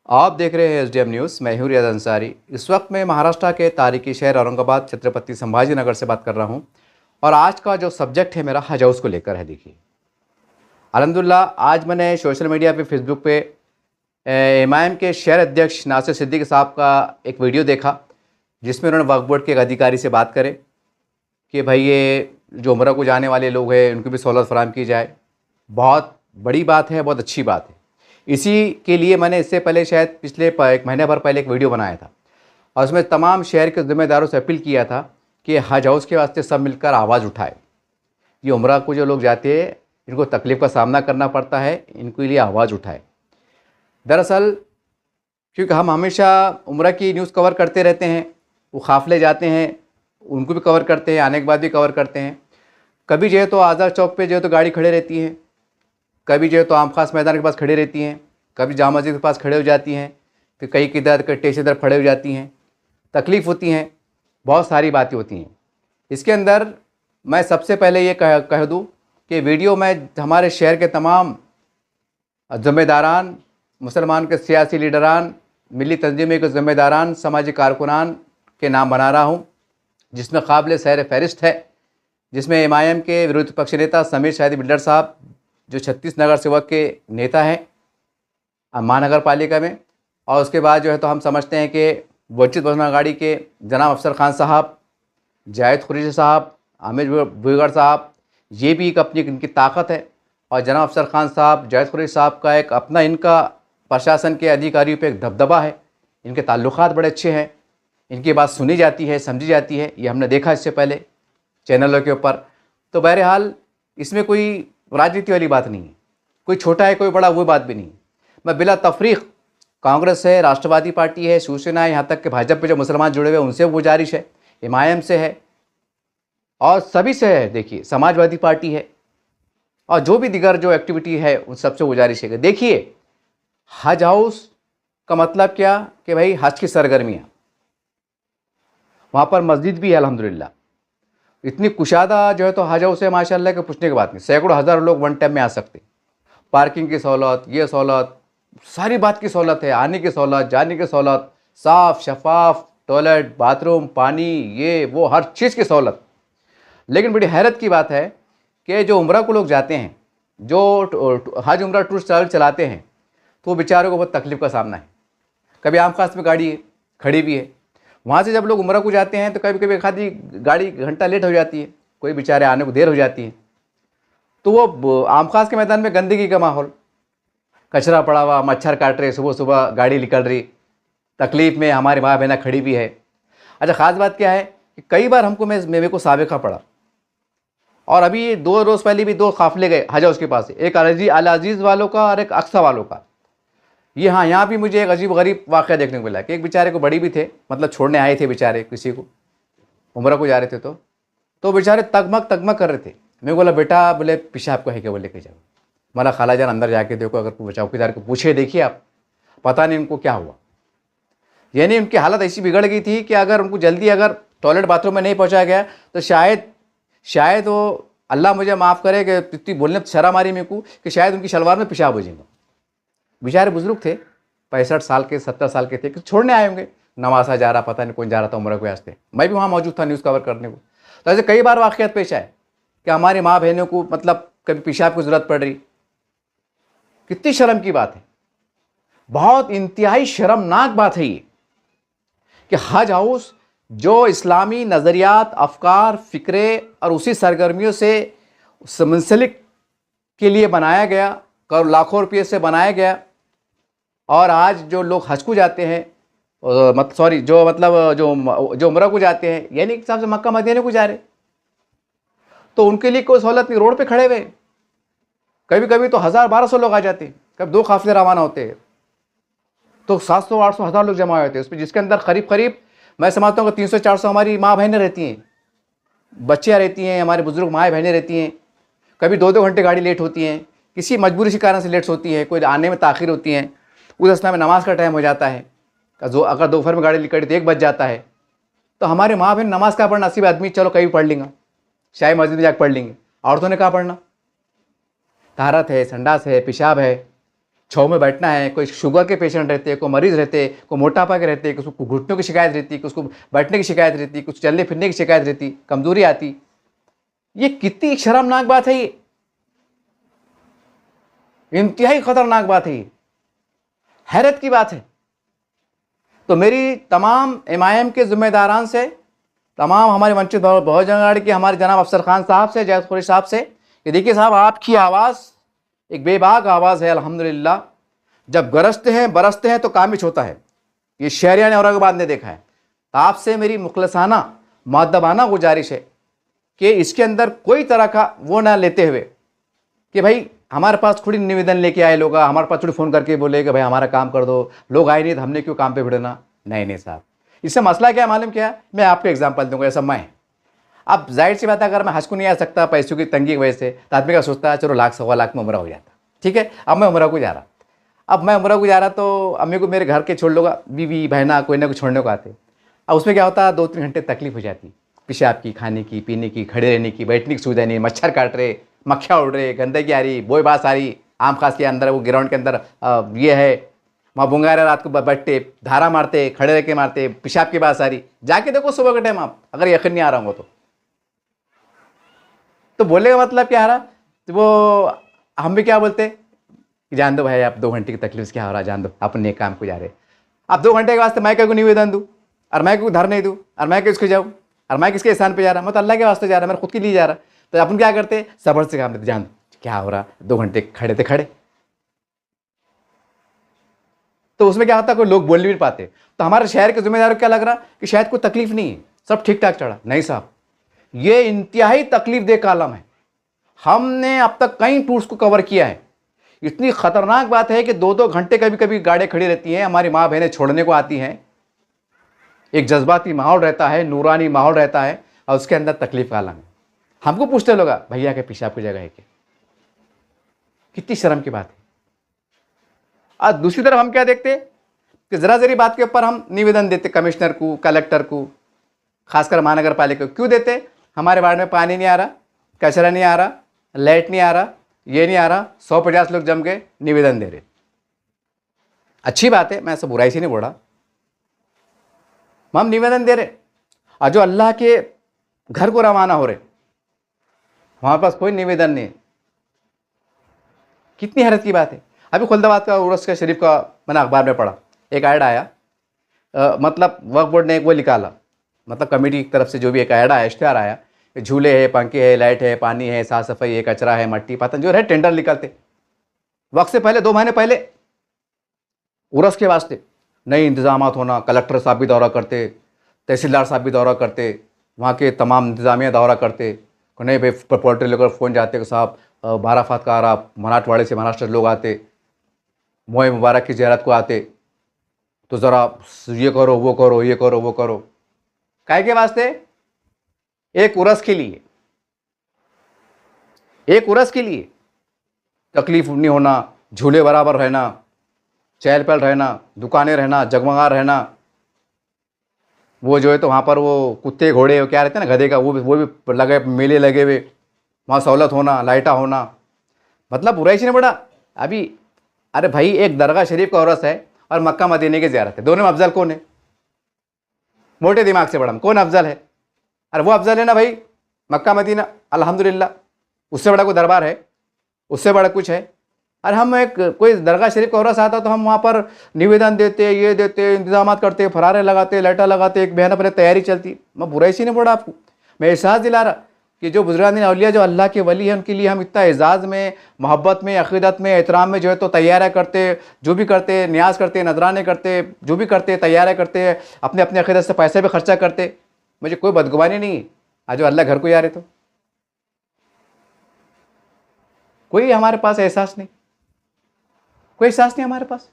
आप देख रहे हैं एसडीएम न्यूज़। मैं हूं रियाज अंसारी। इस वक्त मैं महाराष्ट्र के तारीखी शहर औरंगाबाद छत्रपति संभाजी नगर से बात कर रहा हूं और आज का जो सब्जेक्ट है मेरा हज हाउस को लेकर है। देखिए, अल्हम्दुलिल्लाह आज मैंने सोशल मीडिया पे फेसबुक पे एमआईएम के शहर अध्यक्ष नासिर सिद्दीकी साहब का एक वीडियो देखा जिसमें उन्होंने वक्फ बोर्ड के एक अधिकारी से बात करे कि भाई ये जो उम्रा को जाने वाले लोग हैं उनको भी सहूलत फराहम की जाए। बहुत बड़ी बात है, बहुत अच्छी बात है। इसी के लिए मैंने इससे पहले शायद पिछले एक महीने भर पहले एक वीडियो बनाया था और उसमें तमाम शहर के ज़िम्मेदारों से अपील किया था कि हज हाउस के वास्ते सब मिलकर आवाज़ उठाए। ये उम्रा को जो लोग जाते हैं इनको तकलीफ़ का सामना करना पड़ता है, इनके लिए आवाज़ उठाए। दरअसल क्योंकि हम हमेशा उम्रा की न्यूज़ कवर करते रहते हैं, वो काफ़िले जाते हैं उनको भी कवर करते हैं, आने के बाद भी कवर करते हैं। कभी जो है तो आज़ाद चौक पे जो है तो गाड़ी खड़े रहती है, कभी जो है तो आम खास मैदान के पास खड़ी रहती हैं, कभी जामा मस्जिद के पास खड़े हो जाती हैं, फिर कहीं किधर स्टेशन इधर खड़े हो जाती हैं। तकलीफ़ होती हैं, बहुत सारी बातें होती हैं। इसके अंदर मैं सबसे पहले ये कह दूँ कि वीडियो में हमारे शहर के तमाम ज़िम्मेदारान, मुसलमान के सियासी लीडरान, मिली तंजीमें के ज़िम्मेदारान, समाजी कारकुनान के नाम बना रहा हूँ, जिसमें काबिल सैर फहरिस्त है, जिसमें एमआईएम के विरोधी पक्ष नेता समीर शाहिद बिल्डर साहब जो 36 नगर सेवक के नेता हैं महानगर पालिका में, और उसके बाद जो है तो हम समझते हैं कि वंचित बहुजन अघाड़ी के जनाब अफसर खान साहब, जाहिद कुरैशी साहब, आमिर भुईगढ़ साहब, ये भी एक अपनी इनकी ताकत है। और जनाब अफसर खान साहब, जाहिद कुरैशी साहब का एक अपना इनका प्रशासन के अधिकारियों पे एक दबदबा है, इनके ताल्लुकात बड़े अच्छे हैं, इनकी बात सुनी जाती है, समझी जाती है। ये हमने देखा इससे पहले चैनलों के ऊपर। तो बहरहाल इसमें कोई राजनीति वाली बात नहीं है, कोई छोटा है कोई बड़ा वो बात भी नहीं। मैं बिला तफरीक कांग्रेस है, राष्ट्रवादी पार्टी है, शिवसेना है, यहाँ तक कि भाजपा पे जो मुसलमान जुड़े हुए हैं उनसे गुजारिश है, एमआईएम से है और सभी से है। देखिए, समाजवादी पार्टी है और जो भी दिगर जो एक्टिविटी है उन सबसे गुजारिश है। देखिए, हज हाउस का मतलब क्या कि भाई हज की सरगर्मियाँ, वहाँ पर मस्जिद भी है अल्हम्दुलिल्लाह, इतनी कुशादा जो है तो हज हाउस है माशाल्लाह के पूछने की बात नहीं। सैकड़ों हज़ार लोग वन टाइम में आ सकते, पार्किंग की सहूलत, ये सहूलत, सारी बात की सहूलत है, आने की सहूलत, जाने की सहूलत, साफ़ शफाफ टॉयलेट, बाथरूम, पानी, ये वो हर चीज़ की सहूलत। लेकिन बड़ी हैरत की बात है कि जो उम्रा को लोग जाते हैं, जो हज उम्रा टूरिस्ट ट्रैवल चलाते हैं, तो वो बेचारों को बहुत तकलीफ़ का सामना है। कभी आम खास में गाड़ी है, खड़ी भी है, वहाँ से जब लोग उम्रा को जाते हैं तो कभी कभी एक आधी गाड़ी घंटा लेट हो जाती है, कोई बेचारे आने को देर हो जाती है, तो वो आम खास के मैदान में गंदगी का माहौल, कचरा पड़ा हुआ, मच्छर काट रहे, सुबह सुबह गाड़ी निकल रही, तकलीफ़ में हमारी माँ बहना खड़ी भी है। अच्छा, ख़ास बात क्या है कि कई बार हमको मेरे को साबिका पड़ा, और अभी 2 रोज़ पहले भी 2 काफ़िले गए हज हाउस के पास, एक अल अजीज़ वालों का और एक अक्सा वालों का। ये हाँ, यहाँ भी मुझे एक अजीब गरीब वाक़या देखने को मिला कि एक बेचारे को बड़ी भी थे, मतलब छोड़ने आए थे बेचारे किसी को, उम्रा को जा रहे थे, तो बेचारे तगमग कर रहे थे। मैं बोला बेटा, बोले पेशाब को है क्या, बोले के जाओ। मला खाला जान अंदर जाके देखो, अगर चौकीदार को पूछे देखिए आप, पता नहीं उनको क्या हुआ। यानी उनकी हालत ऐसी बिगड़ गई थी कि अगर उनको जल्दी अगर टॉयलेट बाथरूम में नहीं पहुँचाया गया तो शायद वो, अल्लाह मुझे माफ़ करे कि इतनी बोलने शर्म आ रही मेरे को, कि शायद उनकी शलवार में पेशाब हो जाएगा। बेचारे बुजुर्ग थे, 65 साल के, 70 साल के थे, कि छोड़ने आए होंगे, नवासा जा रहा, पता नहीं कौन जा रहा था उम्र के वास्ते। मैं भी वहाँ मौजूद था न्यूज़ कवर करने को। तो ऐसे कई बार वाक़यात पेश आए कि हमारी माँ बहनों को मतलब कभी पेशाब की ज़रूरत पड़ रही। कितनी शर्म की बात है, बहुत इंतहाई शर्मनाक बात है ये कि हज हाउस जो इस्लामी नज़रियात, अफकार, फ़िक्रे और उसी सरगर्मियों से मुंसलिक के लिए बनाया गया, लाखों रुपये से बनाया गया, और आज जो लोग हज को जाते हैं, जो उम्रा को जाते हैं, यानी एक हिसाब से मक्का मदीना को जा रहे, तो उनके लिए कोई सहूलत नहीं। रोड पे खड़े हुए, कभी कभी तो 1000-1200 लोग आ जाते हैं, कभी 2 काफ़िले रवाना होते हैं तो 700-800 हज़ार लोग जमा होते हैं उसमें, जिसके अंदर करीब मैं समझता हूँ कि 300-400 हमारी माँ बहनें रहती हैं, बच्चियाँ रहती हैं, हमारे बुजुर्ग माएँ बहनें रहती हैं। कभी 2-2 घंटे गाड़ी लेट होती हैं, किसी मजबूरी के कारण से लेट होती है, कोई आने में ताख़िर होती हैं, उस अवस्था में नमाज का टाइम हो जाता है, अगर दोपहर में गाड़ी निकली तो 1 बज जाता है। तो हमारे माँ बहन नमाज का पढ़ना, नसीब आदमी चलो कहीं पढ़ लेंगे, शायद मस्जिद में जाकर पढ़ लेंगे, औरतों ने कहाँ पढ़ना। ताहरत है, संडास है, पेशाब है, छाँव में बैठना है। कोई शुगर के पेशेंट रहते हैं, कोई मरीज़ रहते हैं, कोई मोटापा के रहते हैं, किसी को घुटनों की शिकायत रहती है, किसी को बैठने की शिकायत रहती है, कुछ चलने फिरने की शिकायत रहती, कमज़ोरी आती। ये कितनी शर्मनाक बात है, ये इंतहाई खतरनाक बात है, ये हैरत की बात है। तो मेरी तमाम एमआईएम के ज़िम्मेदारान से, तमाम हमारे वंचित बहुजन अघाड़ी के हमारे जनाब अफसर खान साहब से, जैद कुरैशी साहब से कि देखिए साहब, आपकी आवाज़ एक बेबाक आवाज़ है। अल्हम्दुलिल्लाह जब गरजते हैं बरसते हैं तो कामिश होता है। ये शहरिया ने औरंगाबाद ने देखा है। तो आपसे मेरी मुखलसाना मुअद्दबाना गुजारिश है कि इसके अंदर कोई तरह का वो ना लेते हुए कि भाई हमारे पास थोड़ी निवेदन लेके आए लोग, हमारे पास थोड़ी फ़ोन करके बोले कि भाई हमारा काम कर दो, लोग आए नहीं तो हमने क्यों काम पे भिड़ना। नहीं साहब, इससे मसला क्या है मालूम क्या है? मैं आपको एग्जांपल दूंगा। ऐसा मैं, अब जाहिर सी बात है, अगर मैं हज को नहीं आ सकता पैसों की तंगी की वजह से, तो आदमी का सोचता है चलो लाख सवा लाख में उम्रा हो जाता। ठीक है, अब मैं उम्रा को जा रहा, तो अम्मी को मेरे घर के छोड़ लोगा, बीवी बहना कोई ना कोई छोड़ने को आते। अब उसमें क्या होता है, 2-3 घंटे तकलीफ हो जाती, पेशाब की, खाने की, पीने की, खड़े रहने की, बैठने की सुविधा नहीं, मच्छर काट रहे, मक्खियाँ उड़ रहे, गंदगी आ रही, बोई बास आ रही। आम खास के अंदर वो ग्राउंड के अंदर ये है, वहाँ बुंगारे रात को बैठते, धारा मारते, खड़े रह के मारते, पेशाब की बात आ रही। जाके देखो सुबह के टाइम आप, अगर यकीन नहीं आ रहा हो तो बोलने का मतलब क्या आ रहा, तो वो हम भी क्या बोलते कि जान दो भाई, आप 2 घंटे की तकलीफ क्या हो रहा, जान दो, अपन नेक काम को जा रहे। अब 2 घंटे के वास्ते मैं क्या को निवेदन दूँ, और मैं क्यों धर नहीं दूँ, और मैं किसको जाऊँ, और मैं किसके स्थान पे जा रहा, मैं तो अल्लाह के वास्ते जा रहा, मेरे खुद के लिए जा रहा। तो अपन क्या करते, सब्र से काम लेते, जान दो क्या हो रहा, 2 घंटे खड़े थे खड़े। तो उसमें क्या होता, कोई लोग बोल भी नहीं पाते। तो हमारे शहर के जिम्मेदारों को क्या लग रहा कि शायद कोई तकलीफ नहीं है, सब ठीक ठाक चढ़ा। नहीं साहब, ये इंतहाई तकलीफ दे का आलम है। हमने अब तक कई टूर्स को कवर किया है। इतनी खतरनाक बात है कि 2-2 घंटे कभी कभी गाड़ियाँ खड़ी रहती हैं, हमारी माँ बहनें छोड़ने को आती हैं। एक जज्बाती माहौल रहता है, नूरानी माहौल रहता है, और उसके अंदर तकलीफ का आलम है। हमको पूछते लोग, भैया के पेशाब की जगह है क्या? कितनी शर्म की बात है। और दूसरी तरफ हम क्या देखते कि जरा जरी बात के ऊपर हम निवेदन देते कमिश्नर को, कलेक्टर को, खासकर महानगर पालिका को। क्यों देते? हमारे वार्ड में पानी नहीं आ रहा, कचरा नहीं आ रहा, लाइट नहीं आ रहा, ये नहीं आ रहा। 150 लोग जम के निवेदन दे रहे। अच्छी बात है, मैं ऐसा बुराई से नहीं बोल रहा, हम निवेदन दे रहे। और जो अल्लाह के घर को रवाना हो रहे, हमारे पास कोई निवेदन नहीं है। कितनी हैरत की बात है। अभी खुलदाबाद का उर्स का शरीफ का मैंने अखबार में पढ़ा, एक ऐड आया, मतलब वक्फ बोर्ड ने एक वो निकाला, मतलब कमेटी की तरफ से जो भी एक ऐड आया, इश्तिहार आया, झूले है, पंखे है, लाइट है, पानी है, साफ सफाई है, कचरा है, मट्टी पतन जो है, टेंडर निकलते वक्त से पहले 2 महीने पहले उर्स के वास्ते नए इंतजाम होना। कलेक्टर साहब भी दौरा करते, तहसीलदार साहब भी दौरा करते, वहाँ के तमाम इंतजामिया दौरा करते। नहीं भाई, पोल्ट्री लेकर फ़ोन जाते कि साहब 12 फात का आ रहा, मराठवाड़े से महाराष्ट्र लोग आते, मोए मुबारक की ज़ियारत को आते, तो ज़रा ये करो, वो करो, ये करो, वो करो। काहे के वास्ते? एक उर्स के लिए, एक उर्स के लिए तकलीफ नहीं होना, झूले बराबर रहना, चहल पहल रहना, दुकानें रहना, जगमगा रहना। वो जो है तो वहाँ पर वो कुत्ते घोड़े क्या रहते हैं ना, गधे का, वो भी लगे, मेले लगे हुए, वहाँ सहूलत होना, लाइटा होना। मतलब बुराई से नहीं बड़ा। अभी अरे भाई, एक दरगाह शरीफ का उर्स है और मक्का मदीने की ज़ियारत है, दोनों में अफजल कौन है? मोटे दिमाग से बड़ा कौन अफजल है? अरे वो अफजल है ना भाई, मक्का मदीना, अल्हम्दुलिल्लाह। उससे बड़ा कोई दरबार है? उससे बड़ा कुछ है? अरे हम एक कोई दरगाह शरीफ का उर्स आता तो हम वहाँ पर निवेदन देते, ये देते, इंतजाम करते, फरारे लगाते, लाइटा लगाते, एक महीना पहले तैयारी चलती। मैं बुराई से नहीं बोल रहा आपको, मैं एहसास दिला रहा कि जो बुजुर्गान औलिया, जो अल्लाह के वली हैं, उनके लिए हम इतना एजाज़ में, मोहब्बत में, अक़ीदत में, एहतराम में जो है तो तैयारियाँ करते, जो भी करते, न्याज करते, नजराने करते, जो भी करते, तैयारियाँ करते, अपने अपने अक़ीदत से पैसे भी खर्चा करते। मुझे कोई बदगुमानी नहीं है। आज जो अल्लाह घर को जा रहे तो कोई हमारे पास एहसास नहीं, कोई एहसास नहीं हमारे पास।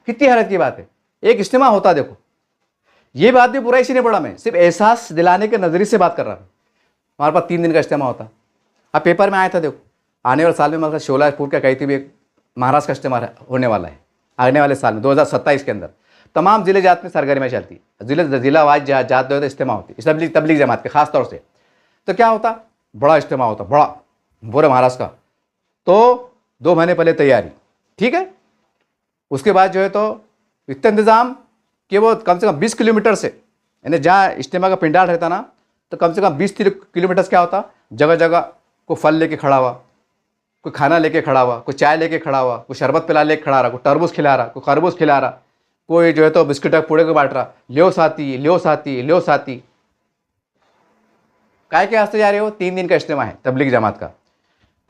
कितनी हैरत की बात है। एक इज्तिमा होता, देखो ये बात भी बुराई से नहीं पड़ा, मैं सिर्फ एहसास दिलाने के नज़रिए से बात कर रहा हूँ। हमारे पास 3 दिन का इज्तिमा होता। अब पेपर में आया था, देखो आने वाले साल में मतलब शोलापुर का कही थी भी, महाराष्ट्र का इज्तिमा होने वाला है आने वाले साल में 2027 के अंदर। तमाम जिले जात में सरगर्मियाँ चलती, जिला वाइज जात जो है इज्तिमा होती, तबलीग जमात के खास तौर से। तो क्या होता, बड़ा इज्तिमा होता, बड़ा पूरे महाराष्ट्र का। तो 2 महीने पहले तैयारी, ठीक है। उसके बाद जो है तो इतना इंतज़ाम कि वो कम से कम 20 किलोमीटर से, यानी जहाँ इज्तिमा का पिंडाल रहता ना, तो कम से कम 20 किलोमीटर क्या होता, जगह जगह कोई फल लेके खड़ा हुआ, कोई खाना लेके खड़ा हुआ, कोई चाय लेके खड़ा हुआ, कोई शरबत पिला लेके खड़ा रहा, कोई तरबूज खिला रहा, कोई खरबूज खिला रहा, कोई जो है तो बिस्किट पूड़े को बांट रहा, ल्यो साथी ल्यो साथी ल्यो साथी। काय के वास्ते जा रहे हो? 3 दिन का इज्तिमा है तबलीग जमात का,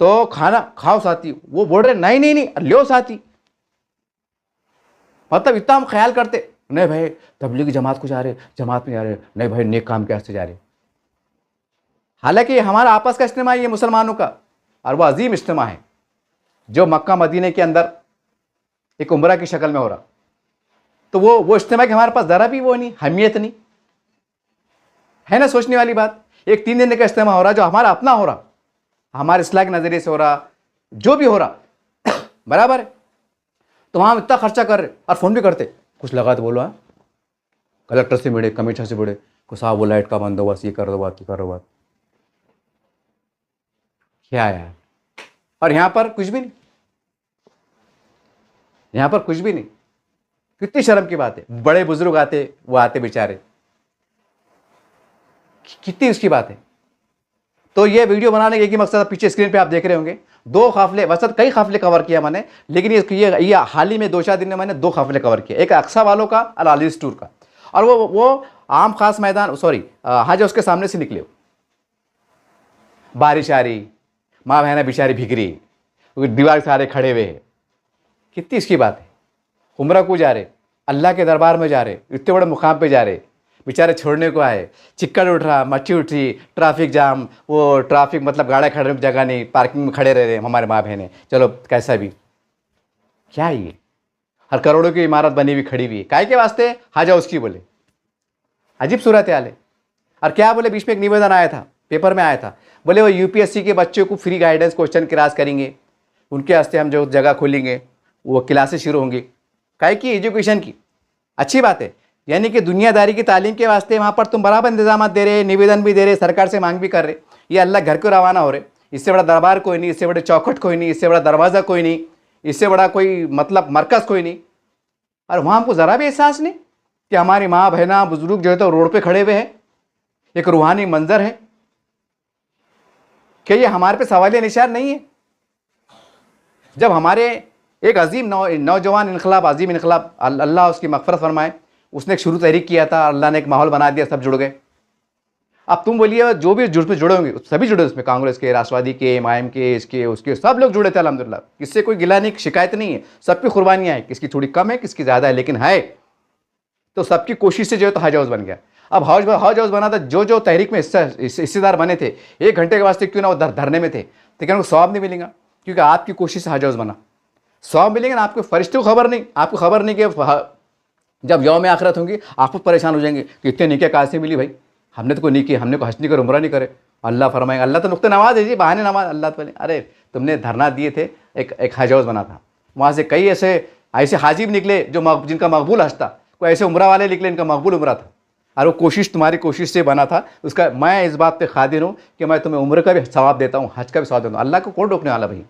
तो खाना खाओ साथी। वो बोल रहे नहीं नहीं नहीं ल्यो साथी। मतलब इतना हम ख्याल करते नहीं भाई तबलीग जमात को जा रहे, जमात में जा रहे, नहीं भाई नेक काम के वास्ते जा रहे। हालांकि हमारा आपस का इज्तिमा है ये मुसलमानों का, और वो अजीम इज्तिमा है जो मक्का मदीने के अंदर एक उम्रा की शक्ल में हो रहा। तो वो इज्तिमा की हमारे पास ज़रा भी वो नहीं, अहमियत नहीं है ना। सोचने वाली बात, एक 3 दिन का इज्तिमा हो रहा जो हमारा अपना हो रहा, हमारे इस्लाह के नज़रिए से हो रहा, जो भी हो रहा बराबर है। तो वहाँ इतना खर्चा कर रहे और फ़ोन भी करते, कुछ लगा तो बोलो, हाँ कलेक्टर से मिले, कमिश्नर से मिले, को साहब वो लाइट का बंदोबस्त, ये कर दो बात, ये करो बात, क्या यार। और यहाँ पर कुछ भी नहीं, यहाँ पर कुछ भी नहीं। कितनी शर्म की बात है। बड़े बुजुर्ग आते, वो आते बेचारे, कितनी उसकी बात है। तो ये वीडियो बनाने का एक ही मकसद, पीछे स्क्रीन पे आप देख रहे होंगे 2 काफिले, वैसे कई काफिले कवर किया मैंने, लेकिन ये हाल ही में 2-4 दिन में मैंने 2 काफिले कवर किए, एक अक्सा वालों का और आलिस टूर का। और वो आम खास मैदान, सॉरी हाज उसके सामने से निकले, बारिश आ रही, माँ बहना बेचारी भीग रही, दीवार के सहारे खड़े हुए हैं। कितनी इसकी बात है। उम्रा को जा रहे, अल्लाह के दरबार में जा रहे, इतने बड़े मुकाम पे जा रहे, बेचारे छोड़ने को आए, चिक्कड़ उठ रहा, मच्छी उठ रही, ट्रैफिक जाम, वो ट्रैफिक मतलब गाड़ियाँ खड़े की जगह नहीं, पार्किंग में खड़े रह रहे हमारे माँ बहनें। चलो कैसा भी, क्या ये हर करोड़ों की इमारत बनी हुई खड़ी हुई है, काय के वास्ते? हाजा उसकी बोले, अजीब सूरत हाल है। और क्या बोले, बीच में एक निवेदन आया था, पेपर में आया था, बोले वो यूपीएससी के बच्चों को फ्री गाइडेंस क्वेश्चन क्लास करेंगे, उनके वास्ते हम जो जगह खोलेंगे, वो क्लासेस शुरू होंगी, काय की एजुकेशन की। अच्छी बात है, यानी कि दुनियादारी की तालीम के वास्ते वहाँ पर तुम बराबर इंतजाम दे रहे, निवेदन भी दे रहे, सरकार से मांग भी कर रहे। ये अल्लाह घर को रवाना हो रहे, इससे बड़ा दरबार कोई नहीं, इससे बड़े चौखट कोई नहीं, इससे बड़ा दरवाज़ा कोई नहीं, इससे बड़ा कोई मतलब मरकज़ कोई नहीं। और वहाँ हमको ज़रा भी एहसास नहीं कि हमारी माँ बहना बुजुर्ग जो है तो रोड पे खड़े हुए हैं, एक रूहानी मंजर है। क्या ये हमारे पे सवालिया निशान नहीं है? जब हमारे एक अजीम नौजवान इनकलाब, अजीम इनकलाब, अल्लाह उसकी मग़फ़िरत फरमाए, उसने एक शुरू तहरीक किया था, अल्लाह ने एक माहौल बना दिया, सब जुड़ गए। अब तुम बोलिए जो भी जुड़े होंगे सभी जुड़े उसमें, कांग्रेस के, राष्ट्रवादी के, एमआईएम के, इसके उसके सब लोग जुड़े थे अल्हम्दुलिल्लाह। किससे कोई गिला नहीं, शिकायत नहीं है, सबकी कुर्बानियाँ हैं, किसकी थोड़ी कम है, किसकी ज़्यादा है, लेकिन है। तो सबकी कोशिश से जो है तो हज हाउस बन गया। अब हज हाउस बना था, जो तहरीक में हिस्सेदार बने थे, 1 घंटे के वास्ते क्यों ना वो धरने में थे, लेकिन उनको सवाब नहीं मिलेगा, क्योंकि आपकी कोशिश से हज हाउस बना। सवाब मिलेगा ना, आपको फरिश्तों को खबर नहीं, आपको खबर नहीं कि जब यौम आखिरत होंगी आप खुद परेशान हो जाएंगे कि इतने निके कहाँ से मिली भाई, हमने तो कोई नहीं किया, हमने को हज नहीं करे, उम्रा नहीं करे। अल्लाह फरमाएगा, अल्लाह तो नुक्ते नमाज है जी, बहाने नमाज। अल्लाह तो अरे तुमने धरना दिए थे, एक हज हाउस बना था, वहाँ से कई ऐसे हाजी भी निकले जो जिनका मकबूल हज था, कोई ऐसे उम्रा वाले निकले इनका मकबूल उम्रा था, और वो कोशिश तुम्हारी कोशिश से बना था। उसका मैं इस बात पर खादिर हूँ कि मैं तुम्हें उम्र का भी सवाब देता हूँ, हज का भी सवाब देता हूँ। अल्लाह को कौन रोकने वाला भाई?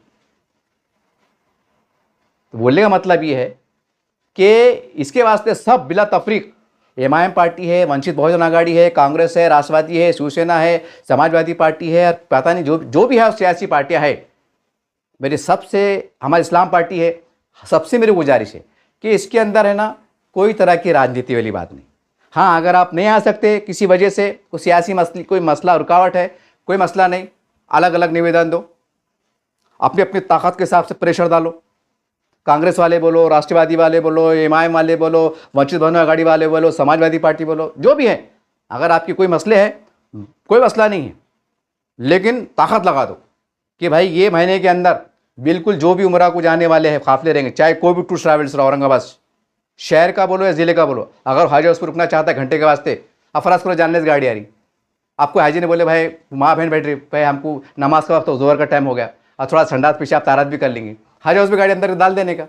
तो बोलने का मतलब ये है कि इसके वास्ते सब बिला तफरीक, एमआईएम पार्टी है, वंचित बहुजन आघाड़ी है, कांग्रेस है, राष्ट्रवादी है, शिवसेना है, समाजवादी पार्टी है, और पता नहीं जो भी है सियासी पार्टियां है, मेरी सबसे, हमारी इस्लाम पार्टी है, सबसे मेरी गुजारिश है कि इसके अंदर है ना कोई तरह की राजनीति वाली बात नहीं। हाँ, अगर आप नहीं आ सकते किसी वजह से, कोई सियासी मसले, कोई मसला रुकावट है, कोई मसला नहीं, अलग अलग निवेदन दो, अपनी अपनी ताकत के हिसाब से प्रेशर डालो। कांग्रेस वाले बोलो, राष्ट्रवादी वाले बोलो, एमआईएम वाले बोलो, वंचित बहुजन आघाड़ी वाले बोलो, समाजवादी पार्टी बोलो, जो भी है, अगर आपकी कोई मसले है, कोई मसला नहीं है, लेकिन ताकत लगा दो कि भाई ये महीने के अंदर बिल्कुल जो भी उमरा को जाने वाले हैं काफिले रहेंगे, चाहे कोई भी टूर ट्रैवल्स रहा, औरंगाबाद शहर का बोलो या ज़िले का बोलो, अगर हज हाउस पर रुकना चाहता है घंटे के वास्ते, अफराज को जानने से गाड़ी आ रही, आपको हाजी ने बोले भाई माँ बहन बैठ रही, भाई हमको नमाज का वक्त तो जोहर का टाइम हो गया, और थोड़ा संडास पेशाब तारत भी कर लेंगे, हज हाउस में गाड़ी अंदर डाल देने का,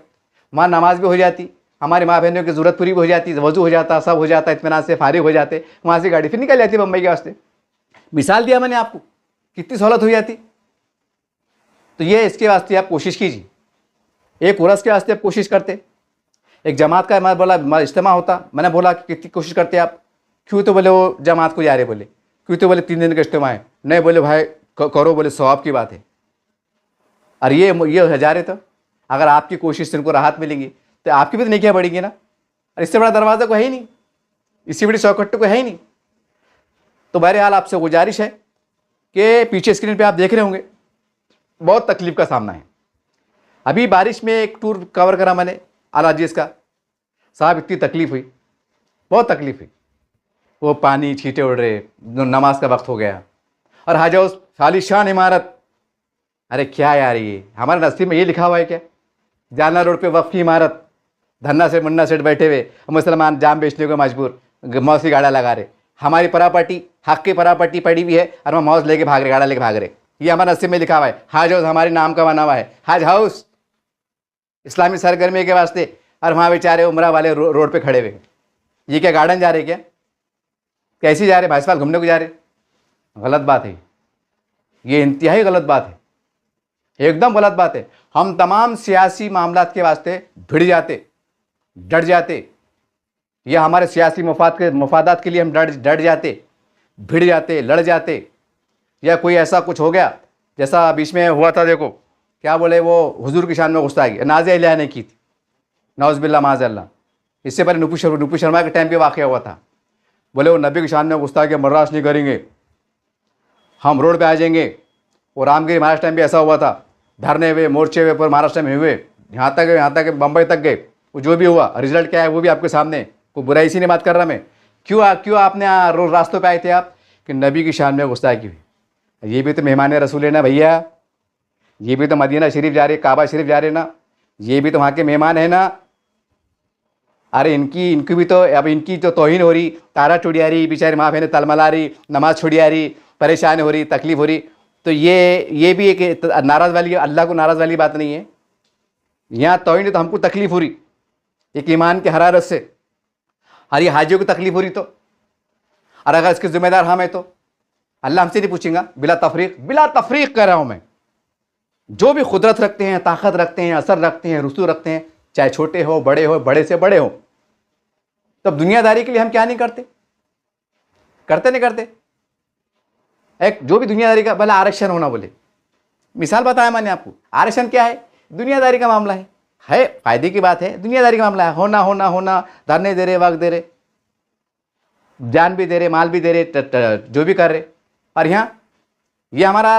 वहाँ नमाज भी हो जाती, हमारी माँ बहनों की ज़रूरत पूरी भी हो जाती, वजू हो जाता, सब हो जाता, इत्मीनान से फारिग हो जाते, वहाँ से गाड़ी फिर निकल जाती बम्बई के वास्ते। मिसाल दिया मैंने आपको, कितनी सहूलत हो जाती। तो ये इसके वास्ते आप कोशिश कीजिए एक उर्स के वास्ते आप कोशिश करते, एक जमात का मैं बोला इज्तिमा होता, मैंने बोला कि कितनी कोशिश करते आप, क्यों? तो बोले वो जमात को जा रहे, बोले क्यों? तो बोले 3 दिन का इज्तिमा है। नहीं बोले भाई करो, बोले सवाब की बात है। और ये हजारे, तो अगर आपकी कोशिश से इनको राहत मिलेंगी तो आपकी भी तो नेकियां बढ़ेंगी ना। और इससे बड़ा दरवाज़ा को है ही नहीं, इससे बड़ी चौखट को है ही नहीं। तो बहरहाल आपसे गुजारिश है कि पीछे स्क्रीन पे आप देख रहे होंगे बहुत तकलीफ का सामना है। अभी बारिश में एक टूर कवर करा मैंने अल अजीज़ का, साहब इतनी तकलीफ हुई, बहुत तकलीफ हुई। वो पानी छींटे उड़ रहे, नमाज का वक्त हो गया, और हज हाउस आलीशान इमारत। अरे क्या यार, ये हमारे नसीब में ये लिखा हुआ है क्या? जालना रोड पे वक्फ की इमारत, धन्ना सेठ मुन्ना सेठ बैठे हुए, मुसलमान जाम बेचने को मजबूर, मौसी गाड़ा लगा रहे। हमारी प्रॉपर्टी, हक की प्रॉपर्टी पड़ी हुई है और हम मौज लेके भाग रहे, गाड़ा लेके भाग रहे। ये हमारे नसीब में लिखा हुआ है। हज हाउस हमारे नाम का बना हुआ है, हज हाउस इस्लामी सरगर्मी के वास्ते, और वहाँ बेचारे उमरा वाले रोड पे खड़े हुए। ये क्या गार्डन जा रहे क्या? कैसे जा रहे? भाई साहब घूमने को जा रहे? गलत बात है, ये इंतहाई गलत बात है, एकदम गलत बात है। हम तमाम सियासी मामलात के वास्ते भिड़ जाते, डट जाते, या हमारे सियासी मफादात के लिए हम डट जाते, भिड़ जाते, लड़ जाते, या कोई ऐसा कुछ हो गया जैसा बीच में हुआ था, देखो क्या बोले, वो हुजूर की शान में गुस्ताखी नाज़िया इलाहा ने की थी, नौज़बिल्लाह माज़अल्लाह। इससे पहले नुपू शर्मा के टाइम पे वाक़या हुआ था, बोले वो नबी की शान में गुस्ताखी बर्दाश्त नहीं करेंगे, हम रोड पे आ जाएंगे। और रामगिरी महाराष्ट्र टाइम भी ऐसा हुआ था, धरने हुए, मोर्चे हुए, पर महाराष्ट्र में हुए, यहाँ तक बम्बई तक गए। वो जो भी हुआ, रिजल्ट क्या है वो भी आपके सामने, कोई बुराई सी नहीं बात कर रहा मैं। क्यों आपने रोज रास्तों पे आए थे आप कि नबी की शान में गुस्ताखी हुई? ये भी तो मेहमान रसूल है ना भैया, ये भी तो मदीना शरीफ जा रहे, काबा शरीफ जा रहे ना, ये भी तो वहाँ के मेहमान है ना। अरे इनकी भी तो, अब इनकी तो तौहीन हो रही, तारा छुड़िया रही, बेचारी माँ बहने तलमला रही, नमाज छुड़िया रही, परेशान हो रही, तकलीफ हो रही। तो ये भी एक नाराज़ वाली, अल्लाह को नाराज़ वाली बात नहीं है। यहाँ तौहीन तो हमको तकलीफ हो रही एक ईमान के हरारत से, और ये हाजियों को तकलीफ हो रही तो, और अगर इसके जिम्मेदार हम हैं तो अल्लाह हमसे नहीं पूछेगा। बिला तफरीक कर रहा हूँ मैं। जो भी कुदरत रखते हैं, ताकत रखते हैं, असर रखते हैं, रुसू रखते हैं, चाहे छोटे हो, बड़े से बड़े हो, तब दुनियादारी के लिए हम क्या नहीं करते? नहीं करते। एक जो भी दुनियादारी का, भले आरक्षण होना, बोले मिसाल बताया मैंने आपको, आरक्षण क्या है? दुनियादारी का मामला है, फायदे की बात है, दुनियादारी का मामला है। होना, धरने दे रहे, वक्त दे रहे, जान भी दे रहे, माल भी दे रहे, जो भी कर रहे। और यहाँ ये हमारा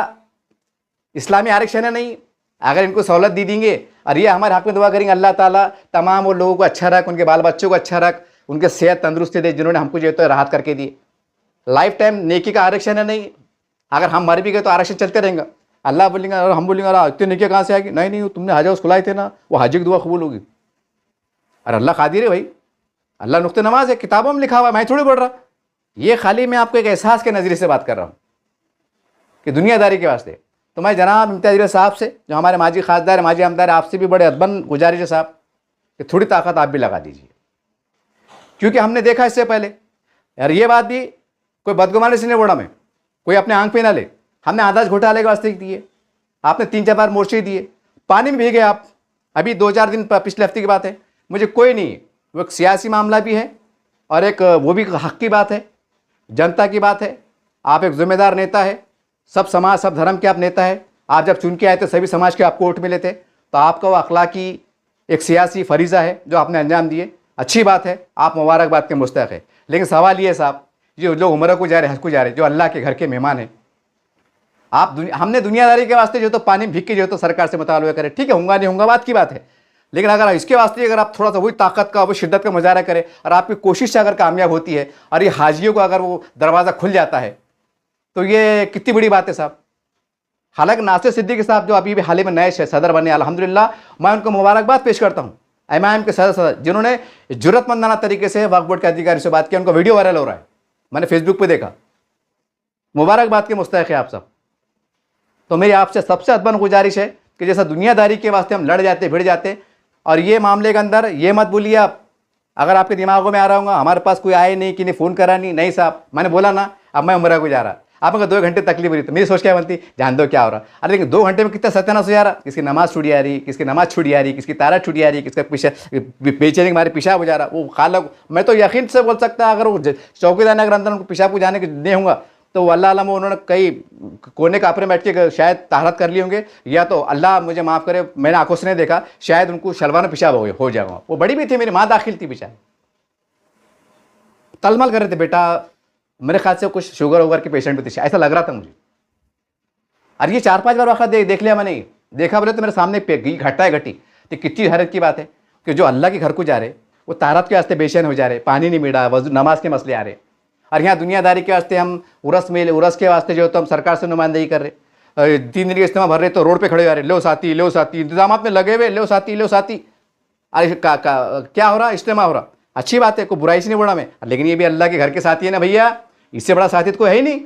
इस्लामी आरक्षण है नहीं। अगर इनको सहूलत दी देंगे और ये हमारे हक में दुआ करेंगे, अल्लाह ताला तमाम वो लोगों को अच्छा रख, उनके बाल बच्चों को अच्छा रख, उनके सेहत तंदुरुस्ती दे, जिन्होंने हमको जो तो राहत करके दिए। लाइफ टाइम नेकी का आरक्षण है नहीं। अगर हम मर भी गए तो आरक्षण चलते रहेंगे। अल्लाह बोलेंगे और हम बोलेंगे अरे इतने नेकी कहाँ से आएगी? नहीं, तुमने हज हाउस खुलाए थे ना, वो हाजी की दुआ कबूल होगी। अरे अल्लाह कादिर है भाई, अल्लाह नुक्ते नमाज है, किताबों में लिखा हुआ है, मैं थोड़ी बोल रहा। ये खाली मैं आपको एक एहसास के नज़रिए से बात कर रहा हूँ कि दुनियादारी के वास्ते। तो मैं जनाब इम्तियाज़ साहब से, जो हमारे माजी खासदार, माजी आमदार, आपसे भी बड़े अदबन गुजारिश है साहब कि थोड़ी ताकत आप भी लगा दीजिए, क्योंकि हमने देखा इससे पहले यार, ये बात भी कोई बदगुमानी से नहीं बोला मैं, कोई अपने आंख पे ना ले। हमने आदाज घोटाले के वास्ते दिए, आपने 3-4 बार मोर्चे दिए, पानी में भीगे आप। अभी 2-4 दिन पिछले हफ्ते की बात है, मुझे कोई नहीं, वो एक सियासी मामला भी है और एक वो भी हक की बात है, जनता की बात है। आप एक जिम्मेदार नेता है, सब समाज सब धर्म के आप नेता है। आप जब चुन के आए थे सभी समाज के आपको वोट मिले थे, तो आपका वो अखलाकी एक सियासी फरीज़ा है जो आपने अंजाम दिए, अच्छी बात है, आप मुबारकबाद के मुस्तहक़ है। लेकिन सवाल ये है साहब, जो लोग उम्र को जा रहे, हज को जा रहे, जो अल्लाह के घर के मेहमान हैं, हमने दुनियादारी के वास्ते जो तो पानी भीग के जो तो सरकार से मुतालबा करें, ठीक है, होगा नहीं होगा बात की बात है। लेकिन अगर इसके वास्ते अगर आप थोड़ा सा वही ताकत का, वो शिद्दत का मुजाहरा करें और आपकी कोशिश से अगर कामयाब होती है और ये हाजियों को अगर वो दरवाज़ा खुल जाता है, तो ये कितनी बड़ी बात है साहब। हालांकि नासिर सिद्दीकी साहब जो अभी भी हाल ही में नए सदर बने, अल्हम्दुलिल्लाह, मैं उनको मुबारकबाद पेश करता हूँ, IMIM के सदर जिन्होंने जुर्रतमंदाना तरीके से वक्फ बोर्ड के अधिकारी से बात की। उनका वीडियो वायरल हो रहा है, मैंने फेसबुक पे देखा। मुबारकबाद के मुस्तहक़ है आप सब। तो मेरी आपसे सबसे अदबन गुजारिश है कि जैसा दुनियादारी के वास्ते हम लड़ जाते, भिड़ जाते, और ये मामले के अंदर ये मत बोलिए आप, अगर आपके दिमागों में आ रहा होगा हमारे पास कोई आए नहीं, कि नहीं फ़ोन करा नहीं साहब, मैंने बोला ना, अब मैं उम्रा को जा रहा, आपको 2 घंटे तकलीफ हो रही तो मेरी सोच क्या बनती, जान दो क्या हो रहा। अरे लेकिन 2 घंटे में कितना सत्यानाश हो जा रहा, किसकी नमाज छूट जा रही, किसकी नमाज छूट जा रही, किसकी तारा छूट जा रही, किसका पीछे बेचैनी के मारे पेशाब हो जा रहा। वो खालक मैं तो यकीन से बोल सकता अगर वो चौकीदार अगर अंदर उनको पेशाब को जाने के नहीं होगा तो वो अल्लाह में उन्होंने कई कोने कापरे में बैठ के शायद ताहरत कर लिए होंगे, या तो अल्लाह मुझे माफ़ करे मैंने आंखों से नहीं देखा, शायद उनको शलवा में पेशाब हो जाएगा। वो बड़ी भी थी, मेरी माँ दाखिल थी बेचारी, तलमल कर रहे थे बेटा, मेरे ख्याल से कुछ शुगर वुगर के पेशेंट भी थे ऐसा लग रहा था मुझे। और ये 4-5 बार वाक़ा देख लिया मैंने, देखा बोले तो मेरे सामने घटा घटी। तो कितनी हैरत की बात है कि जो अल्लाह के घर को जा रहे वो तारत के वास्ते बेचैन हो जा रहे, पानी नहीं मिला, वजू नमाज के मसले आ रहे, और यहाँ दुनियादारी के वास्ते हम उरस के वास्ते जो तो हम सरकार से नुमाइंदगी कर रहे, 3 दिन का इस्तेमाल भर रहे तो रोड पे खड़े हो जा रहे, लो साथी इंतजाम में लगे हुए, लो साथी। अरे क्या हो रहा, इज्तिमा हो रहा, अच्छी बात है, कोई बुराई से नहीं बोला मैं, लेकिन ये भी अल्लाह के घर के साथी है ना भैया, इससे बड़ा साथी तो कोई है ही नहीं,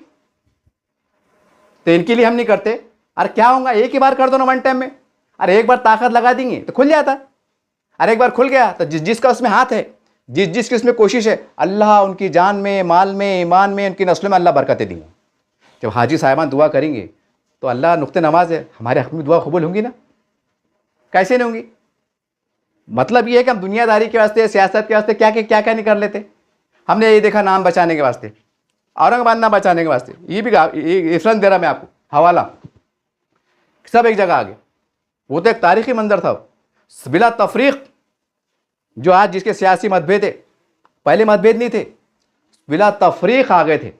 तो इनके लिए हम नहीं करते। अरे क्या होगा, एक ही बार कर दो ना वन टाइम में, अरे एक बार ताकत लगा देंगे तो खुल जाता, अरे एक बार खुल गया तो जिसका उसमें हाथ है, जिसकी उसमें कोशिश है, अल्लाह उनकी जान में, माल में, ईमान में, उनकी नस्लों में अल्लाह बरकतें देंगे। जब हाजी साहिबान दुआ करेंगे तो अल्लाह नुक्ते नमाज है, हमारे हक़ में दुआ कबूल होंगी ना, कैसे नहीं होंगी। मतलब ये है कि हम दुनियादारी के वास्ते, सियासत के वास्ते क्या क्या नहीं कर लेते। हमने ये देखा नाम बचाने के वास्ते, औरंगाबाद नाम बचाने के वास्ते, ये भी रेफरेंस दे रहा मैं आपको, हवाला सब एक जगह आ गए। वो तो एक तारीखी मंजर था, बिला तफरीक, जो आज जिसके सियासी मतभेद है, पहले मतभेद नहीं थे, बिला तफरीक आ गए थे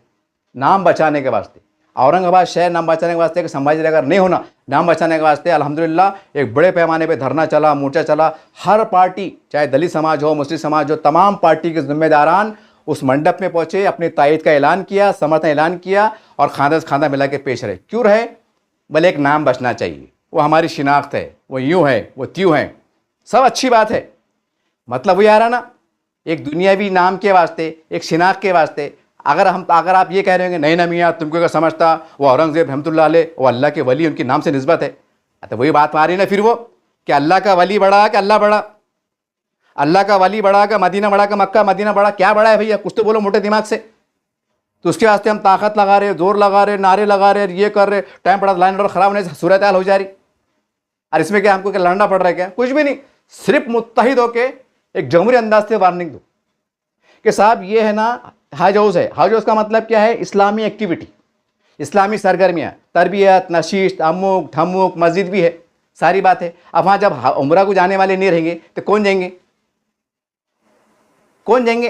नाम बचाने के वास्ते। औरंगाबाद शहर नाम बचाने के वास्ते, कि संभाजी नगर नहीं होना नाम बचाने के वास्ते, अल्हम्दुलिल्लाह एक बड़े पैमाने पे धरना चला, मोर्चा चला। हर पार्टी, चाहे दलित समाज हो, मुस्लिम समाज हो, तमाम पार्टी के जिम्मेदारान उस मंडप में पहुंचे, अपनी तायद का ऐलान किया, समर्थन ऐलान किया, और खांदा से खांदा मिला के पेश रहे। क्यों रहे, भले एक नाम बचना चाहिए, वो हमारी शिनाख्त है, वो यूँ है, वो त्यों है, सब अच्छी बात है। मतलब वही आ रहा ना, एक दुनियावी नाम के वास्ते, एक शिनाख्त के वास्ते, अगर आप ये कह रहे हैं नहीं ना मियाँ तुमको क्या समझता, वो औरंगजेब रहमतुल्लाह अलैह वो अल्लाह के वली, उनके नाम से निस्बत है, तो वही बात आ रही ना फिर वो, कि अल्लाह का वली बड़ा कि अल्लाह बड़ा, अल्लाह का वली बड़ा का मदीना बड़ा का मक्का मदीना बड़ा, क्या बड़ा है भैया, कुछ तो बोलो मोटे दिमाग से। तो उसके वास्ते हम ताकत लगा रहे, जोर लगा रहे, नारे लगा रहे, ये कर रहे, टाइम पड़ा लाइन ऑर्डर खराब होने से सूरत हाल हो जा रही। और इसमें क्या हमको क्या लड़ना पड़ रहा है, क्या कुछ भी नहीं, सिर्फ मुत्तहिद होके एक जमहूरी अंदाज से वार्निंग दो कि साहब ये है ना हज हाउस है। हज हाउस का मतलब क्या है, इस्लामी एक्टिविटी, इस्लामी सरगर्मियाँ, तरबियत, नशीश, अमुक ठमुक, मस्जिद भी है, सारी बात है। अब वहाँ जब उम्रा को जाने वाले नहीं रहेंगे तो कौन जाएंगे, कौन जाएंगे।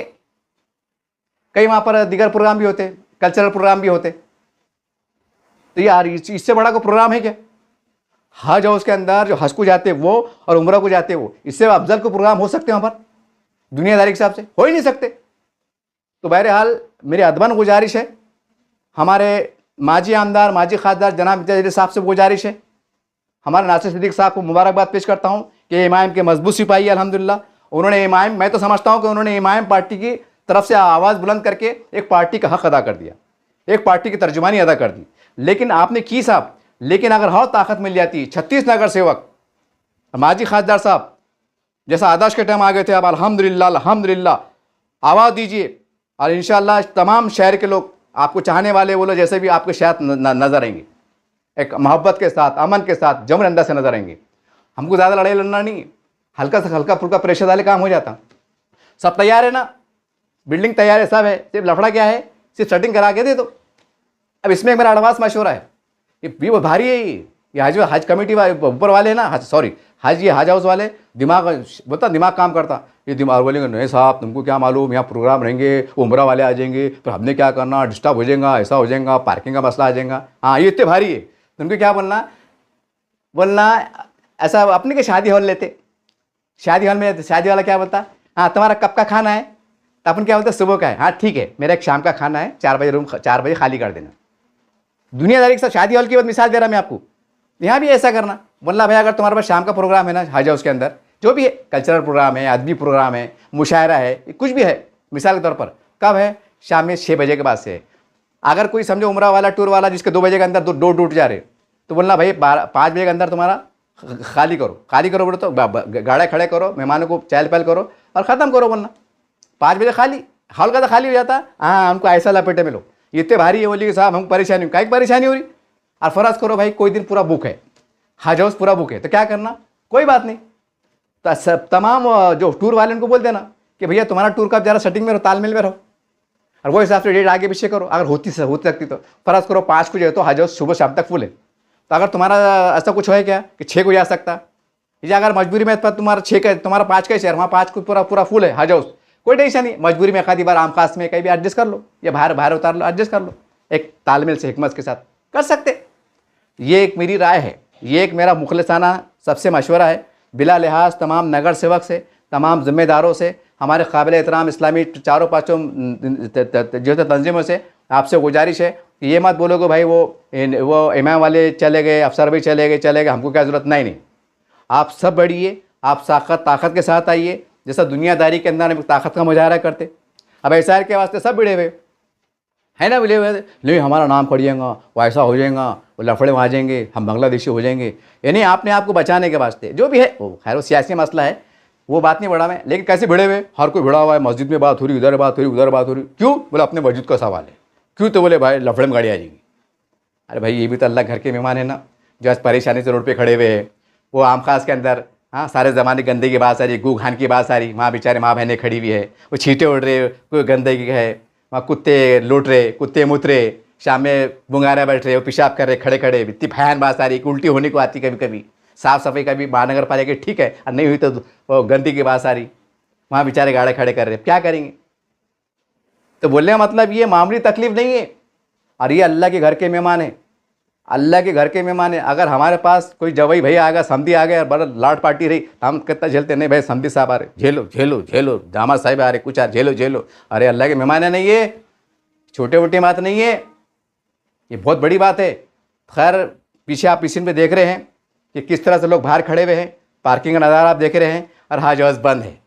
कई वहाँ पर दीगर प्रोग्राम भी होते, कल्चरल प्रोग्राम भी होते, तो यार इससे बड़ा कोई प्रोग्राम है क्या। हज हाउस के अंदर जो हज को जाते वो और उम्रा को जाते वो, इससे अफजल को प्रोग्राम हो सकते हैं वहाँ पर, दुनियादारी के हिसाब से हो ही नहीं सकते। तो बहरहाल मेरी अदबन गुजारिश है, हमारे माजी आमदार, माजी खासदार जनाब इम्तियाज़ साहब से गुजारिश है, हमारे नासिर सिद्दीक साहब को मुबारकबाद पेश करता हूँ कि इमाम के मजबूत सिपाही अल्हम्दुलिल्लाह, उन्होंने इमाम, मैं तो समझता हूँ कि उन्होंने इमाम पार्टी की तरफ से आवाज़ बुलंद करके एक पार्टी का हक़ अदा कर दिया, एक पार्टी की तर्जुमानी अदा कर दी। लेकिन आपने की साहब, लेकिन अगर और ताकत मिल जाती, 36 नगर सेवक माजी खासदार साहब जैसा आदर्श के टाइम आ गए थे, अब अल्हम्दुलिल्लाह आवाज़ दीजिए, और इंशाअल्लाह तमाम शहर के लोग आपको चाहने वाले वो लोग जैसे भी आपके शायद नज़र आएंगे, एक मोहब्बत के साथ, अमन के साथ, जमन अंदाज से नजर आएंगे। हमको ज़्यादा लड़ाई लड़ना नहीं, हल्का से हल्का फुल्का प्रेशर वाले काम हो जाता। सब तैयार है ना, बिल्डिंग तैयार है, सब है, सिर्फ लफड़ा क्या है, सिर्फ सेटिंग करा के दे दो। अब इसमें मेरा एडवांस मशवरा है, ये वो भारी है, ये हज कमेटी वाले ऊपर वाले हैं ना, सॉरी हज हाउस वाले, दिमाग काम करता, ये दिमाग बोलेंगे नहीं साहब तुमको क्या मालूम, यहाँ प्रोग्राम रहेंगे, उम्रा वाले आ जाएंगे, फिर हमने क्या करना, डिस्टर्ब हो जाएगा, ऐसा हो जाएगा, पार्किंग का मसला आ जाएगा। हाँ ये इतने भारी है, तुमको क्या बोलना ऐसा। अपने के शादी हॉल लेते, शादी हॉल में शादी वाला क्या बोलता, हाँ तुम्हारा कब का खाना है, तो अपन क्या बोलते सुबह का है, हाँ ठीक है मेरा एक शाम का खाना है, 4 बजे रूम 4 बजे खाली कर देना। दुनियादारी के साथ शादी हॉल की बात मिसाल दे रहा मैं आपको, यहाँ भी ऐसा करना, बोलना भाई अगर तुम्हारे पास शाम का प्रोग्राम है ना हज हाउस के अंदर, जो भी है कल्चरल प्रोग्राम है, अदबी प्रोग्राम है, मुशायरा है, कुछ भी है, मिसाल के तौर पर कब है, शाम में 6 बजे के बाद से है। अगर कोई समझो उम्रा वाला टूर वाला जिसके 2 बजे के अंदर डोर टूट जा रहे, तो बोलना भाई 5 बजे के अंदर तुम्हारा खाली करो बोलो, तो गाड़े खड़े करो, मेहमानों को चहल पहल करो और ख़त्म करो, बोलना 5 बजे खाली, हॉल का तो खाली हो जाता। हाँ हमको ऐसा लपेटे में लो, ये इतने भारी है, बोली कि साहब हम परेशानी हो, क्या परेशानी हो रही। और फर्ज करो भाई कोई दिन पूरा बुक है, हज हाउस पूरा बुक है, तो क्या करना, कोई बात नहीं, तो सब तमाम जो टूर वाले उनको बोल देना कि भैया तुम्हारा टूर का ज़रा सेटिंग में रहो, तालमेल में रहो, और वो हिसाब से डेट आगे पीछे करो। अगर होती सकती तो फर्ज करो 5 को जो है तो हज हाउस सुबह शाम तक फुल है, तो अगर तुम्हारा ऐसा कुछ है क्या कि 6 को जा सकता, या अगर मजबूरी में तुम्हारा 6 का, तुम्हारा 5 का शहर, वहाँ 5 को पूरा फुल है हज हाउस, कोई टेंशन नहीं, मजबूरी में आधी बार आम खास में कहीं भी एडजस्ट कर लो, या बाहर उतार लो, एडजस्ट कर लो, एक तालमेल से हिकमत के साथ कर सकते। ये एक मेरी राय है, ये एक मेरा मुखलिसाना सबसे मशवरा है, बिला लिहाज तमाम नगर सेवक से, तमाम जिम्मेदारों से, हमारे काबिल एहतराम इस्लामी चारों पाँचों जो तंजीमों से आपसे गुजारिश है कि ये मत बोलो कि भाई वो इमाम वाले चले गए, अफसर भी चले गए, हमको क्या ज़रूरत, नहीं। आप सब बढ़िए, आप ताकत के साथ आइए, जैसा दुनियादारी के अंदर ताकत का मुजाहरा करते। अब ऐसा के वास्ते सब भिड़े हुए है ना, बोले हुए नहीं हमारा नाम पड़िएगा, वो ऐसा हो जाएगा, वो लफड़े में आ जाएंगे, हम बांग्लादेशी हो जाएंगे, यानी आपने आपको बचाने के वास्ते जो भी है, वो खैर वो सियासी मसला है, वो बात नहीं बढ़ा मैं, लेकिन कैसे भिड़े हुए, हर कोई भिड़ा हुआ है, मस्जिद में बात हो रही, उधर बात हो रही, उधर बात हो रही, क्यों, बोले अपने वजूद का सवाल है, क्यों, तो बोले भाई लफड़े में गाड़ी आ जाएगी। अरे भाई ये भी तो अल्लाह घर के मेहमान है ना, जो आज परेशानी से रोड पर खड़े हुए हैं, वो आम खास के अंदर हाँ सारे ज़माने गंदगी की बात आ रही, गू घान की बात आ रही, वहाँ बेचारे माँ बहनें खड़ी हुई है, वो छींटे उड़ रहे, कोई गंदगी है, वहाँ कुत्ते लूट रहे, कुत्ते मुत रहे, शाम में बुंगारे बैठ रहे, वो पेशाब कर रहे खड़े खड़े, इतनी भयान बात आ रही, उल्टी होने को आती कभी कभी, साफ़ सफाई का भी महानगर पालिका ठीक है, और नहीं हुई तो वो गंदगी की बात आ रही, वहाँ बेचारे गाड़े खड़े कर रहे, क्या करेंगे। तो बोलने का मतलब ये मामूली तकलीफ नहीं है, और ये अल्लाह के घर के मेहमान है, अल्लाह के घर के मेहमान है। अगर हमारे पास कोई जवाई भैया आ गया, समधी आ गया, बड़ा लाट पार्टी रही, हम कितना झेलते, नहीं भाई समधी साहब आ रहे, झेलो झेलो झेलो, दामाद साहब आ रहे, कुछ आ झेलो झेलो, अरे अल्लाह के मेहमान है, नहीं ये छोटे मोटी बात नहीं है, ये बहुत बड़ी बात है। खैर पीछे आप इसी में देख रहे हैं कि किस तरह से लोग बाहर खड़े हुए हैं, पार्किंग का नज़ारा आप देख रहे हैं, और हज हाउस बंद है,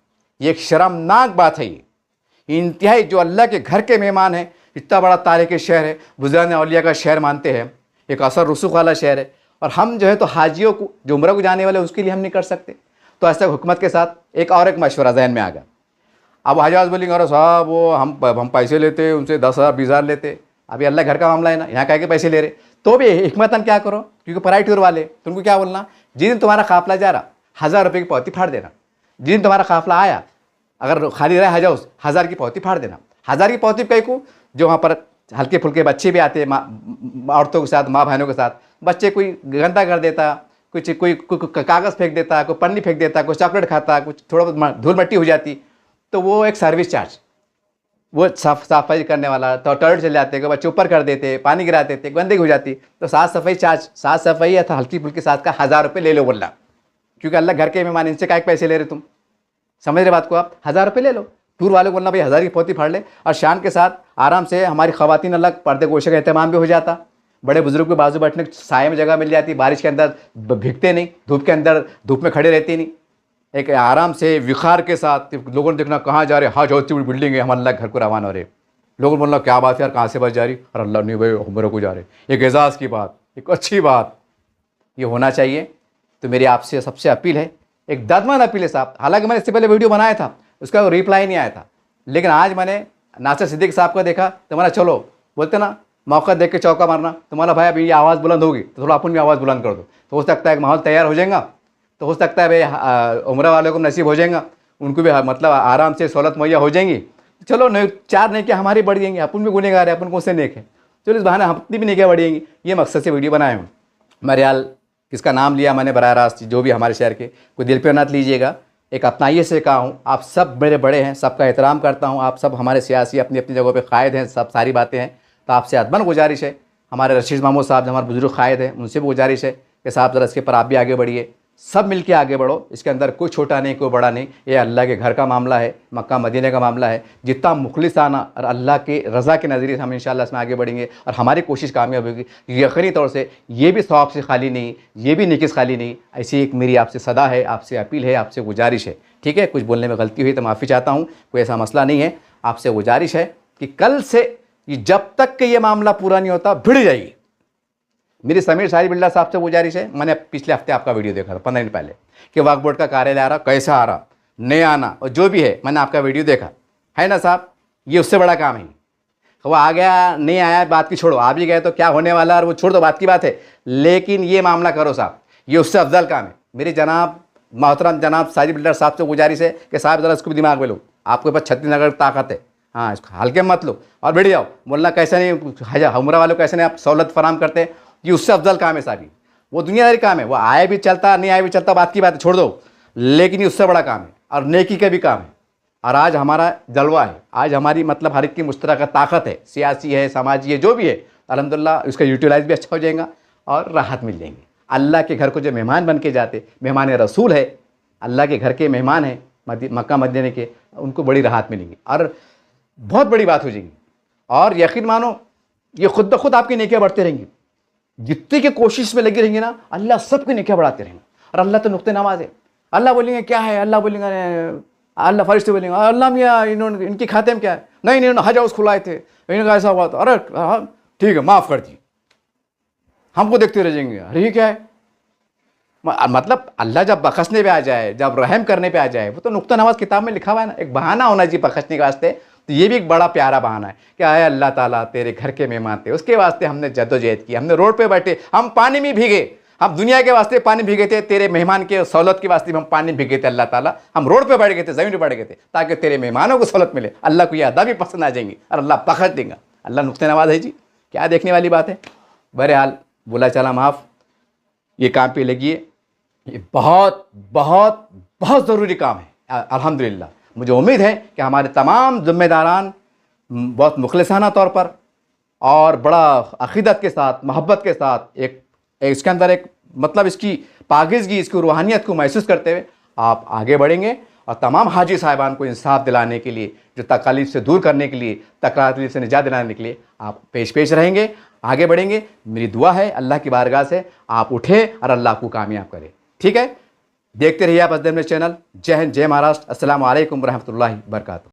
ये एक शर्मनाक बात है। ये इंतहाई जो अल्लाह के घर के मेहमान है, इतना बड़ा तारीख़ी शहर है, बुज़ुर्गान औलिया का शहर मानते हैं, एक असर रसूख वाला शहर है, और हम जो है तो हाजियों को जो उम्रा को जाने वाले उसके लिए हम नहीं कर सकते। तो ऐसा हुकूमत के साथ एक मशवरा जहन में आ गया। अब हज हाउस बोलेंगे अरे साहब वो हम पैसे लेते, उनसे 10,000 20,000 लेते, अभी अल्लाह घर का मामला है ना, यहाँ कह के पैसे ले रहे, तो भी हिकमतन क्या करो, क्योंकि पराई टूर वाले तो उनको क्या बोलना, जिस दिन तुम्हारा काफिला जा रहा 1000 रुपये की पौती फाड़ देना, जिस दिन तुम्हारा काफिला आया अगर खाली रहा हज हाउस 1000 की पौती फाड़ देना। 1000 की पौती कहीं को, जो वहाँ पर हल्के फुल्के बच्चे भी आते हैं, औरतों के साथ, माँ बहनों के साथ, बच्चे कोई गंदा कर देता, कोई कागज़ फेंक देता, कोई पन्नी फेंक देता, कोई चॉकलेट खाता, कुछ थोड़ा बहुत धूल मट्टी हो जाती, तो वो एक सर्विस चार्ज, वो सफाई करने वाला, तो टॉयलेट चले जाते, कोई बच्चे ऊपर कर देते, पानी गिरा देते, गंदगी हो जाती, तो साफ सफाई चार्ज, साफ सफाई या हल्की फुल्की साथ का 1000 रुपये ले लो बोलना, क्योंकि अल्लाह घर के मेहमान, इनसे क्या पैसे ले रहे तुम, समझ रहे बात को आप, 1000 रुपये ले लो। टूर वाले को बोलना भाई 1000 की पौती फाड़ ले, और शान के साथ आराम से हमारी ख़वातीन अलग पर्दे गोशे का एहतमाम भी हो जाता, बड़े बुजुर्ग के बाजू बैठने साए में जगह मिल जाती, बारिश के अंदर भीगते नहीं, धूप के अंदर धूप में खड़े रहते नहीं, एक आराम से विखार के साथ। लोगों ने देखना कहाँ जा रहे, हाँ जो बिल्डिंग है, हम अल्लाह घर को रवाना हो रहे, लोगों ने बोलना क्या बात है यार, कहाँ से बस जा रही, और अल्लाह नहीं भाई उम्र को जा रहे, एक एजाज़ की बात, एक अच्छी बात, ये होना चाहिए। तो मेरी आपसे सबसे अपील है, एक दादमान अपील है साहब, हालांकि मैंने इससे पहले वीडियो बनाया था, उसका रिप्लाई नहीं आया था, लेकिन आज मैंने नासिर सिद्दीकी साहब को देखा तो मैंने चलो बोलते ना मौका देख के चौका मारना, तुम्हारा भाई अभी ये आवाज़ बुलंद होगी तो थोड़ा अपन भी आवाज़ बुलंद कर दो, तो हो सकता है माहौल तैयार हो जाएगा, तो हो सकता है भाई उम्र वालों को नसीब हो जाएगा, उनको भी मतलब आराम से सहूलत मुहैया हो जाएंगी। चलो नहीं 4 नेकियां हमारी बढ़ जाएंगी, अपन भी गुनहगार है, अपन कौन से नेक है, चलो इस बहाने अपनी भी नेकियां बढ़ेंगी। ये मकसद से वीडियो बनाए हूँ। मरियाल किसका नाम लिया मैंने बराह रास्त, जो भी हमारे शहर के, कोई दिल पे मत लीजिएगा, एक अपनाइए से कहा हूँ। आप सब मेरे बड़े हैं, सबका एहतराम करता हूँ, आप सब हमारे सियासी अपनी अपनी जगहों पे कायद हैं, सब सारी बातें हैं। तो आपसे अदबन गुजारिश है, हमारे रशीद महमूद साहब जो हमारे बुजुर्ग कायद हैं, उनसे भी गुजारिश है कि साहब ज़रा इसके पर आप भी आगे बढ़िए, सब मिल के आगे बढ़ो, इसके अंदर कोई छोटा नहीं कोई बड़ा नहीं, ये अल्लाह के घर का मामला है, मक्का मदीने का मामला है। जितना मुखलिसाना और अल्लाह के रज़ा के नज़रिए से हम इंशाअल्लाह इसमें आगे बढ़ेंगे और हमारी कोशिश कामयाब होगी। यकीनी तौर से ये भी सवाब से खाली नहीं, ये भी नेकी से खाली नहीं। ऐसी एक मेरी आपसे सदा है, आपसे अपील है, आपसे गुजारिश है, ठीक है। कुछ बोलने में गलती हुई तो माफ़ी चाहता हूँ, कोई ऐसा मसला नहीं है। आपसे गुजारिश है कि कल से जब तक कि ये मामला पूरा नहीं होता भिड़ जाइए। मेरी समीर शाही बिल्ला साहब से गुजारिश है, मैंने पिछले हफ्ते आपका वीडियो देखा था 15 दिन पहले कि वक्फ बोर्ड का कार्यालय आ रहा, कैसा आ रहा, नहीं आना, और जो भी है मैंने आपका वीडियो देखा है ना साहब, ये उससे बड़ा काम है। वो आ गया नहीं आया बात की छोड़ो, आ भी गए तो क्या होने वाला और वो छोड़ दो, बात की बात है। लेकिन ये मामला करो साहब, ये उससे अफजल काम है। मेरी जनाब मोहतरम जनाब साजिद बिल्डर साहब से गुजारिश है कि साहब ज़रा इसको भी दिमाग में लो, आपके पास 36 नगर ताकत है, हाँ इसको हल्के मत लो और बैठ जाओ। बोलना कैसे नहीं, हमरा वालों कैसे नहीं आप सहूलत फराम करते हैं, ये उससे अफजल काम है साहब। वो दुनियादारी काम है, वो आए भी चलता नहीं आए भी चलता, बात की बात है छोड़ दो। लेकिन ये उससे बड़ा काम है और नेकी का भी काम है। और आज हमारा जलवा है, आज हमारी मतलब हर एक की मुश्तरका ताकत है, सियासी है समाजी है जो भी है, अल्हम्दुलिल्लाह उसका यूटिलाइज भी अच्छा हो जाएगा और राहत मिल जाएंगी। अल्लाह के घर को जो मेहमान बन के जाते, मेहमान रसूल है, अल्लाह के घर के मेहमान हैं मक्का मदीने के, उनको बड़ी राहत मिलेंगी और बहुत बड़ी बात हो जाएगी। और यकीन मानो ये खुद ब खुद आपकी नेकियां बढ़ते रहेंगी, जितनी की कोशिश में लगी रहेंगी ना, अल्लाह सबकी नेकियां बढ़ाते रहेंगे। और अल्लाह तो नुक्ते नमाज है। अल्लाह बोलेंगे क्या है, अल्लाह बोलेंगे अल्लाह फरिश्ते बोलेंगे अल्लाह मियाँ इन्होंने इनके खाते में क्या है, नहीं इन्होंने हज हाउस खुलाए थे, इन्होंने ऐसा हुआ था, अरे ठीक है माफ़ कर दी। हमको देखते रह जाएंगे, अरे ये क्या है। मतलब अल्लाह जब बख्शने पे आ जाए, जब रहम करने पे आ जाए, वो तो नुक्ता नमाज किताब में लिखा हुआ है ना, एक बहाना होना चाहिए बख्शने के वास्ते। तो ये भी एक बड़ा प्यारा बहाना है कि आए अल्लाह ताला तेरे घर के मेहमान थे, उसके वास्ते हमने जद्दोजहद की, हमने रोड पे बैठे, हम पानी में भीगे, हम दुनिया के वास्ते पानी भीगे थे, तेरे मेहमान के सहूलत के वास्ते हम पानी भीगे थे अल्लाह ताला, हम रोड पे बैठ गए थे, ज़मीन पे बैठ गए थे ताकि तेरे मेहमानों को सहूलत मिले। अल्लाह को ये अदा भी पसंद आ जाएंगी और अल्लाह बख्श देगा। अल्लाह नुक्ते नवाज है जी, क्या देखने वाली बात है। बहरहाल बोला चला माफ़, ये काम पे लगिए, ये बहुत बहुत बहुत ज़रूरी काम है। अल्हम्दुलिल्लाह मुझे उम्मीद है कि हमारे तमाम ज़िम्मेदारान बहुत मुखलिसाना तौर पर और बड़ा अक़ीदत के साथ, मोहब्बत के साथ, एक इसके अंदर एक मतलब इसकी पाकीज़गी, इसकी रूहानियत को महसूस करते हुए आप आगे बढ़ेंगे और तमाम हाजी साहिबान को इंसाफ दिलाने के लिए, जो तकलीफ़ से दूर करने के लिए, तकलीफ़ से निजात दिलाने के लिए आप पेश रहेंगे, आगे बढ़ेंगे। मेरी दुआ है अल्लाह की बारगाह से आप उठे और अल्लाह को कामयाब करे। ठीक है, देखते रहिए आप असदर में चैनल। जय हिंद, जय महाराष्ट्र। अस्सलामु अलैकुम रहमतुल्लाहि व बरकातहू।